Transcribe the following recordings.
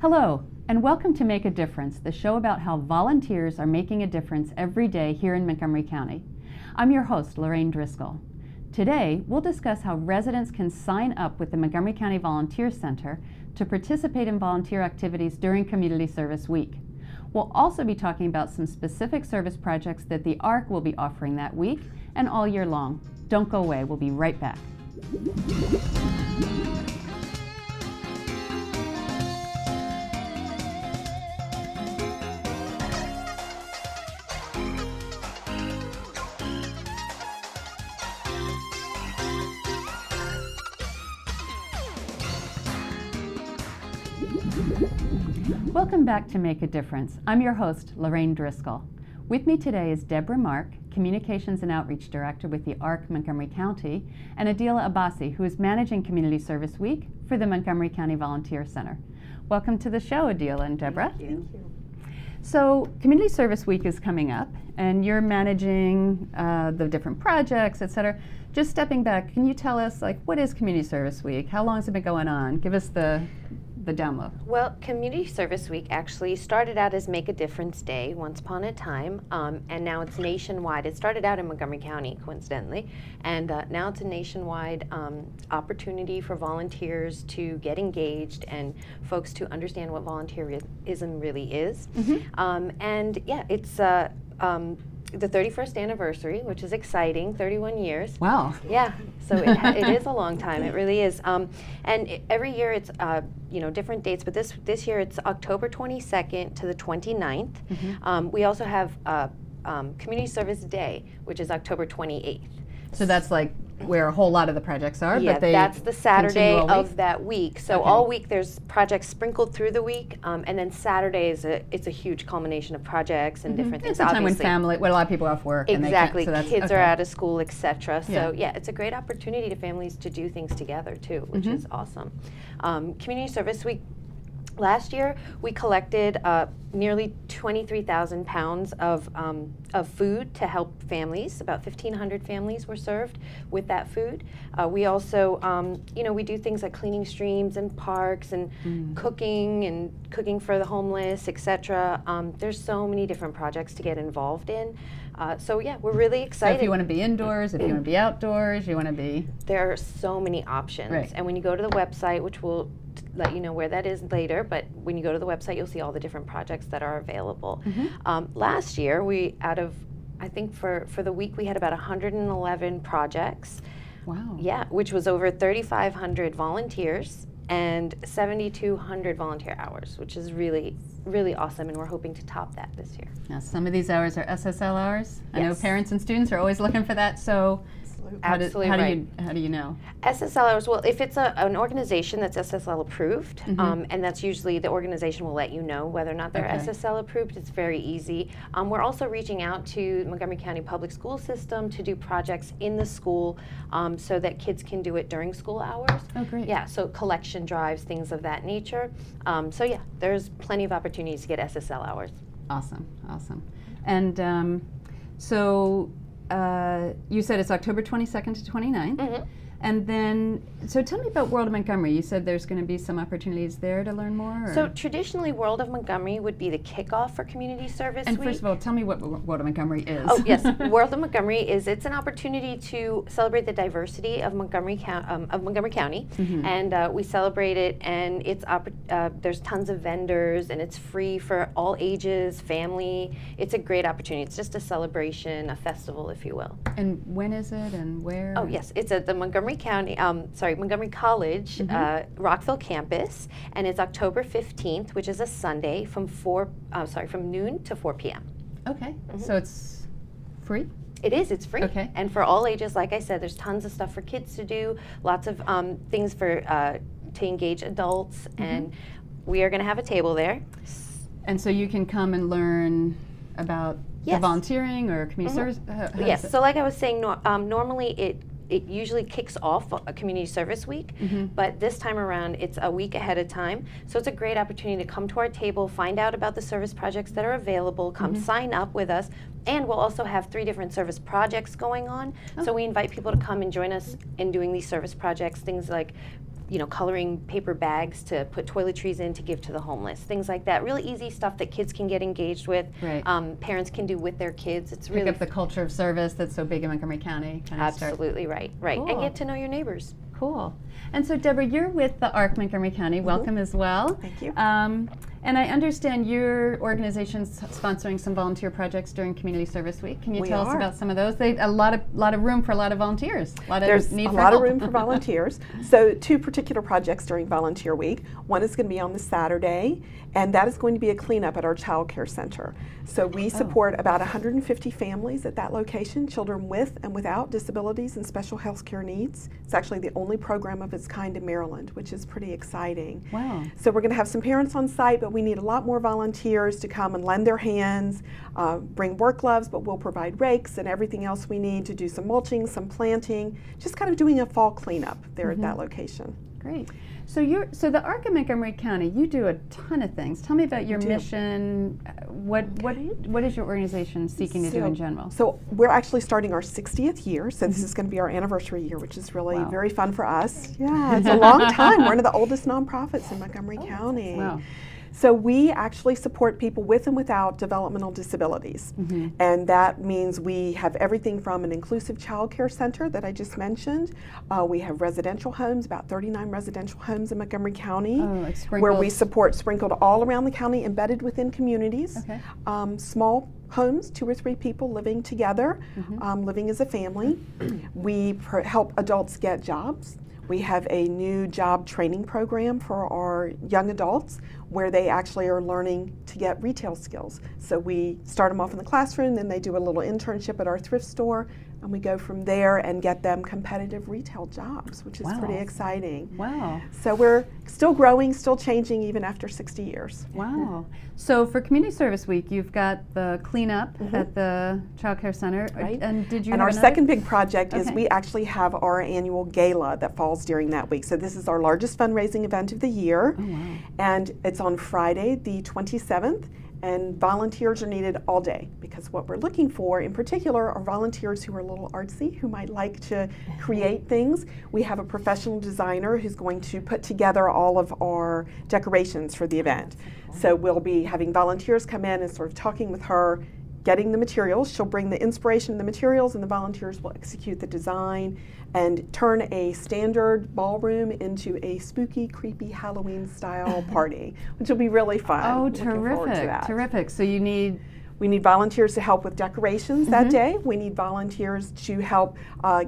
Hello, and welcome to Make a Difference, the show about how volunteers are making a difference every day here in Montgomery County. I'm your host, Lorraine Driscoll. Today, we'll discuss how residents can sign up with the Montgomery County Volunteer Center to participate in volunteer activities during Community Service Week. We'll also be talking about some specific service projects that the ARC will be offering that week and all year long. Don't go away, we'll be right back. Welcome back to Make a Difference. I'm your host, Lorraine Driscoll. With me today is Deborah Mark, Communications and Outreach Director with the ARC Montgomery County, and Adeela Abbasi, who is managing Community Service Week for the Montgomery County Volunteer Center. Welcome to the show, Adeela and Deborah. Thank you. So, Community Service Week is coming up, and you're managing the different projects, et cetera. Just stepping back, can you tell us, what is Community Service Week? How long has it been going on? Give us the down low. Well, Community Service Week actually started out as Make a Difference Day once upon a time, and now it's nationwide. It started out in Montgomery County, coincidentally, and now it's a nationwide opportunity for volunteers to get engaged and folks to understand what volunteerism really is. Mm-hmm. And yeah, it's the 31st anniversary, which is exciting, 31 years. Wow. Yeah, so it is a long time, it really is. And every year it's different dates, but this year it's October 22nd to the 29th. Mm-hmm. We also have Community Service Day, which is October 28th. So that's where a whole lot of the projects are, Yeah, but they that's the Saturday continue all of week? that week. So Okay. all week there's projects sprinkled through the week, and then Saturday it's a huge culmination of projects and different things. It's a time when obviously. when a lot of people are off work. Exactly, And they can't, so kids are out of school, etc. So Yeah. it's a great opportunity to families to do things together too, which Mhm. is awesome. Community Service Week. Last year, we collected nearly 23,000 pounds of food to help families. About 1,500 families were served with that food. We also, we do things like cleaning streams and parks and cooking for the homeless, etc. There's so many different projects to get involved in. We're really So excited. if you want to be indoors, if you want to be outdoors, you want to be... There are so many options. Right. And when you go to the website, which we'll let you know where that is later, but when you go to the website, you'll see all the different projects that are available. Last year, I think for the week, we had about 111 projects. Wow. Yeah, which was over 3,500 volunteers and 7,200 volunteer hours, which is really, really awesome, and we're hoping to top that this year. Now, some of these hours are SSL hours. I know Yes. parents and students are always looking for that, so how Absolutely do right. how do you know? SSL hours, well, if it's an organization that's SSL approved, Mhm. and that's usually the organization will let you know whether or not they're Okay. SSL approved. It's very easy. We're also reaching out to Montgomery County Public School System to do projects in the school so that kids can do it during school hours. Oh, great. Yeah, so collection drives, things of that nature. There's plenty of opportunities to get SSL hours. Awesome, awesome. And you said it's October 22nd to 29th. Mm-hmm. And then, so tell me about World of Montgomery. You said there's going to be some opportunities there to learn more? Or? So traditionally, World of Montgomery would be the kickoff for Community Service And Week. first of all, tell me what World of Montgomery is. Oh yes, World of Montgomery it's an opportunity to celebrate the diversity of Montgomery County, Mhm. and we celebrate it. And there's tons of vendors, and it's free for all ages, family. It's a great opportunity. It's just a celebration, a festival, if you will. And when is it and where? Oh yes, it's at the Montgomery College Rockville campus, and it's October 15th, which is a Sunday from noon to 4 p.m. Okay, Mhm. so it's free? It is, it's free. Okay. And for all ages, like I said, there's tons of stuff for kids to do, lots of things to engage adults, and we are going to have a table there. And so you can come and learn about the Yes. volunteering or community service? How Yes, does it- so like I was saying, normally it usually kicks off a Community Service Week, Mhm. but this time around it's a week ahead of time. So it's a great opportunity to come to our table, find out about the service projects that are available, come sign up with us, and we'll also have 3 different service projects going on. So we invite people to come and join us in doing these service projects, things like coloring paper bags to put toiletries in to give to the homeless, things like that. Really easy stuff that kids can get engaged with. Right. Parents can do with their kids. It's Pick really up the culture of service that's so big in Montgomery County. absolutely right. Cool. And get to know your neighbors. Cool. And so, Deborah, you're with the ARC Montgomery County. Welcome as well. Thank you. And I understand your organization's sponsoring some volunteer projects during Community Service Week. Can you We tell us are. about some of those? They a lot of room for a lot of volunteers. There's need a for lot of help. room for volunteers. So 2 particular projects during Volunteer Week. One is going to be on the Saturday, and that is going to be a cleanup at our child care center. So we support about 150 families at that location, children with and without disabilities and special health care needs. It's actually the only program of its kind in Maryland, which is pretty exciting. Wow. So we're going to have some parents on site, but we need a lot more volunteers to come and lend their hands, bring work gloves, but we'll provide rakes and everything else we need to do some mulching, some planting, just kind of doing a fall cleanup there at that location. Great. So the ARC in Montgomery County, you do a ton of things. Tell me about your mission. What is your organization seeking to do in general? So we're actually starting our 60th year, so this is going to be our anniversary year, which is really very fun for us. Yeah, it's a long time. We're one of the oldest nonprofits in Montgomery County. Wow. So we actually support people with and without developmental disabilities. And that means we have everything from an inclusive child care center that I just mentioned. We have residential homes, about 39 residential homes in Montgomery County, where we support sprinkled all around the county, embedded within communities. Small homes, 2 or 3 people living together, living as a family. We help adults get jobs. We have a new job training program for our young adults where they actually are learning to get retail skills. So we start them off in the classroom, then they do a little internship at our thrift store, and we go from there and get them competitive retail jobs, which is pretty exciting. Wow. So we're still growing, still changing even after 60 years. Wow. So for Community Service Week, you've got the cleanup at the Child Care Center. Right. And did you And have our another? second big project is we actually have our annual gala that falls during that week. So this is our largest fundraising event of the year. Oh, wow. And it's on Friday, the 27th. And volunteers are needed all day, because what we're looking for in particular are volunteers who are a little artsy, who might like to create things. We have a professional designer who's going to put together all of our decorations for the event. So we'll be having volunteers come in and sort of talking with her, getting the materials. She'll bring the inspiration and the materials, and the volunteers will execute the design and turn a standard ballroom into a spooky, creepy Halloween-style party, which will be really fun. Oh, Looking forward to that. terrific. So you need... We need volunteers to help with decorations that day. We need volunteers to help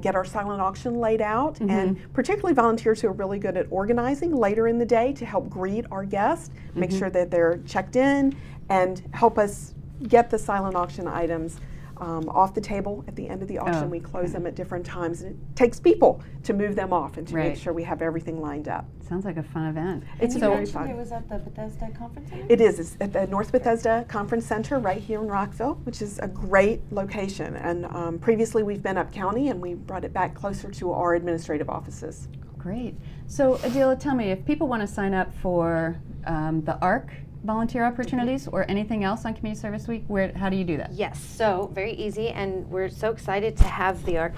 get our silent auction laid out, and particularly volunteers who are really good at organizing later in the day to help greet our guests, make sure that they're checked in, and help us get the silent auction items off the table at the end of the auction. We close them at different times, and it takes people to move them off and to make sure we have everything lined up. Sounds like a fun event. It's very fun. It was at the Bethesda Conference Center? It is. It's at the North Bethesda Conference Center right here in Rockville, which is a great location. And previously we've been up county, and we brought it back closer to our administrative offices. Great. So Adeela, tell me, if people want to sign up for the ARC volunteer opportunities or anything else on Community Service Week, how do you do that? Yes, so very easy, and we're so excited to have the ARC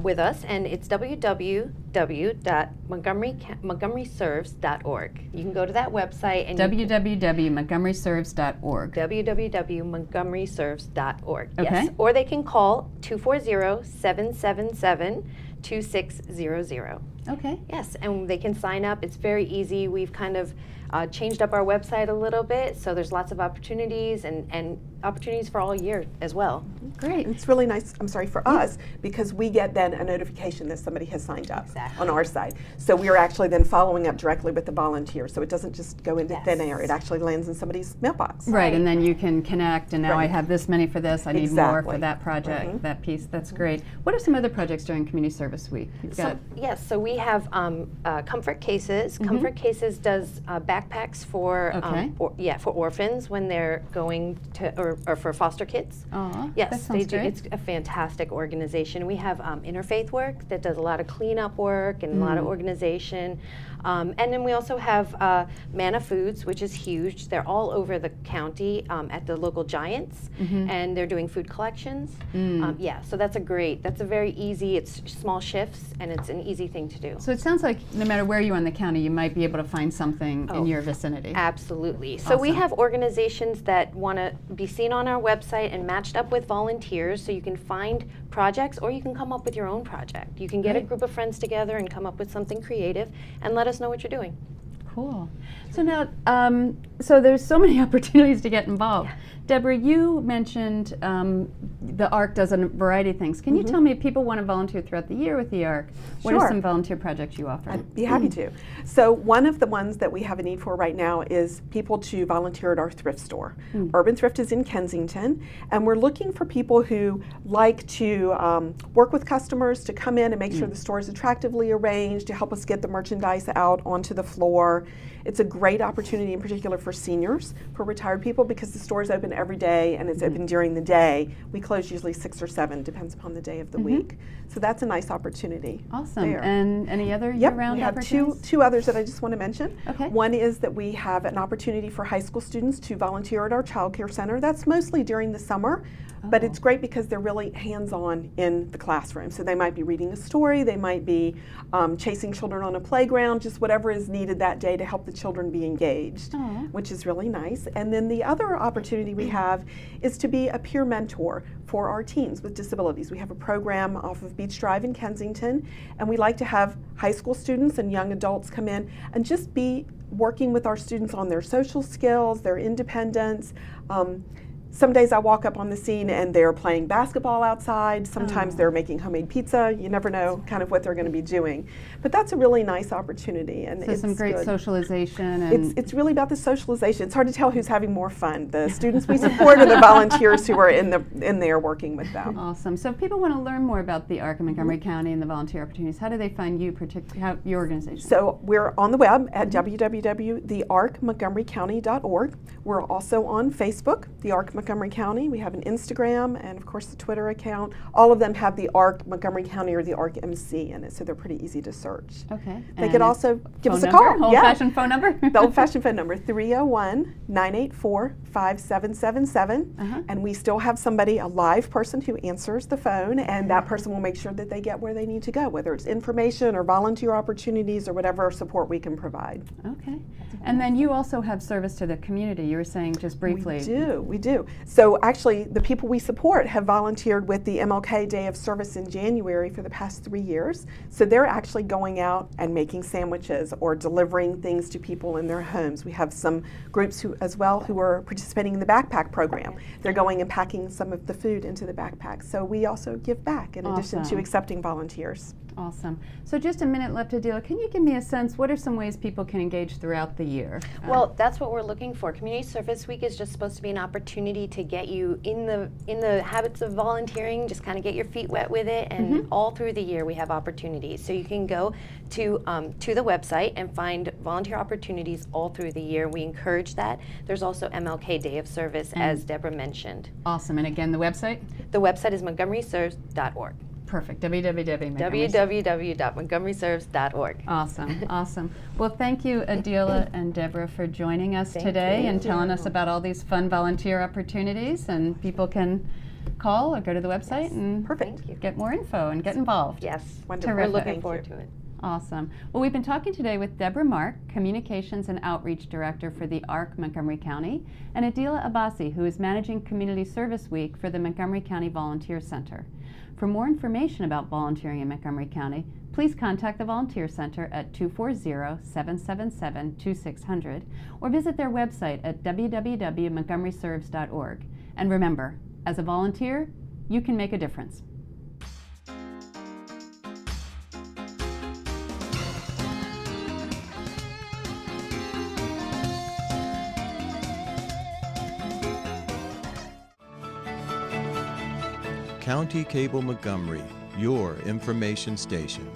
with us, and it's www.montgomeryserves.org. You can go to that website and www.montgomeryserves.org. www.montgomeryserves.org. Okay. Yes, or they can call 240-777-2600. Okay. Yes, and they can sign up. It's very easy. We've kind of changed up our website a little bit, so there's lots of opportunities and opportunities for all year as well. Great. It's really nice, for us, because we get then a notification that somebody has signed up on our side. So we are actually then following up directly with the volunteer, so it doesn't just go into thin air. It actually lands in somebody's mailbox. Right, and then you can connect, and now I have this many for this, I need more for that project, that piece. That's great. What are some other projects during Community Service Week? You've got So we have Comfort Cases. Comfort Cases does backpacks for for orphans when they're going to or for foster kids. Aw, yes, that sounds great. It's a fantastic organization. We have Interfaith Work that does a lot of cleanup work and a lot of organization. And then we also have Manna Foods, which is huge. They're all over the county at the local Giants, and they're doing food collections. So that's a very easy, it's small shifts, and it's an easy thing to do. So it sounds like no matter where you are in the county, you might be able to find something in your vicinity. Absolutely. So we Awesome. have organizations that want to be seen on our website and matched up with volunteers, so you can find projects or you can come up with your own project. You can get a Great. group of friends together and come up with something creative and let us know what you're doing. Cool. So now, so there's so many opportunities to get involved. Yeah. Deborah, you mentioned the ARC does a variety of things. Can you tell me if people want to volunteer throughout the year with the ARC, what are Sure. some volunteer projects you offer? I'd be happy to. So one of the ones that we have a need for right now is people to volunteer at our thrift store. Urban Thrift is in Kensington, and we're looking for people who like to work with customers to come in and make sure the store is attractively arranged, to help us get the merchandise out onto the floor. It's a great opportunity in particular for seniors, for retired people, because the store is open every day and it's open during the day. We close usually 6 or 7, depends upon the day of the week. So that's a nice opportunity. Awesome. there. And any other Yep, year-round we have opportunities? two others that I just want to mention. Okay. One is that we have an opportunity for high school students to volunteer at our child care center. That's mostly during the summer, but it's great because they're really hands-on in the classroom. So they might be reading a story, they might be chasing children on a playground, just whatever is needed that day to help the children be engaged, Aw. which is really nice. And then the other opportunity we have is to be a peer mentor for our teens with disabilities. We have a program off of Beach Drive in Kensington, and we like to have high school students and young adults come in and just be working with our students on their social skills, their independence. Some days I walk up on the scene and they're playing basketball outside. Sometimes they're making homemade pizza. You never know kind of what they're going to be doing. But that's a really nice opportunity. And So it's some great good. socialization and It's really about the socialization. It's hard to tell who's having more fun, the students we support or the volunteers who are in there working with them. awesome. So if people want to learn more about the ARC in Montgomery County and the volunteer opportunities, how do they find you, your organization? So we're on the web at www.thearcmontgomerycounty.org. We're also on Facebook, the ARC Montgomery County. We have an Instagram and of course the Twitter account. All of them have the ARC Montgomery County or the ARC MC in it, so they're pretty easy to search. Okay. They And could also give phone us a number? call. Yeah. Old-fashioned phone number? The old-fashioned phone number, 301-984-5777. And we still have somebody, a live person who answers the phone, and that person will make sure that they get where they need to go, whether it's information or volunteer opportunities or whatever support we can provide. Okay. And then you also have service to the community. You were saying just briefly. We do. So actually, the people we support have volunteered with the MLK Day of Service in January for the past 3 years. So they're actually going out and making sandwiches or delivering things to people in their homes. We have some groups who are participating in the backpack program. They're going and packing some of the food into the backpack. So we also give back in addition to Awesome. accepting volunteers. Awesome. So just a minute left, Adeela. Can you give me a sense, what are some ways people can engage throughout the year? Well, that's what we're looking for. Community Service Week is just supposed to be an opportunity to get you in the habits of volunteering, just kind of get your feet wet with it, and all through the year we have opportunities. So you can go to the website and find volunteer opportunities all through the year. We encourage that. There's also MLK Day of Service, as Deborah mentioned. Awesome. And again, the website? The website is montgomeryserves.org. Perfect. www. www.montgomeryserves.org. Awesome, awesome. Well, thank you, Adeela and Deborah, for joining us today and telling us about all these fun volunteer opportunities. And people can call or go to the website and Perfect. get more info and get involved. Yes. Wonderful. We're Terrific. looking Thank forward you. to it. Awesome. Well, we've been talking today with Deborah Mark, Communications and Outreach Director for the ARC Montgomery County, and Adeela Abbasi, who is managing Community Service Week for the Montgomery County Volunteer Center. For more information about volunteering in Montgomery County, please contact the Volunteer Center at 240-777-2600 or visit their website at www.montgomeryserves.org. And remember, as a volunteer, you can make a difference. County Cable Montgomery, your information station.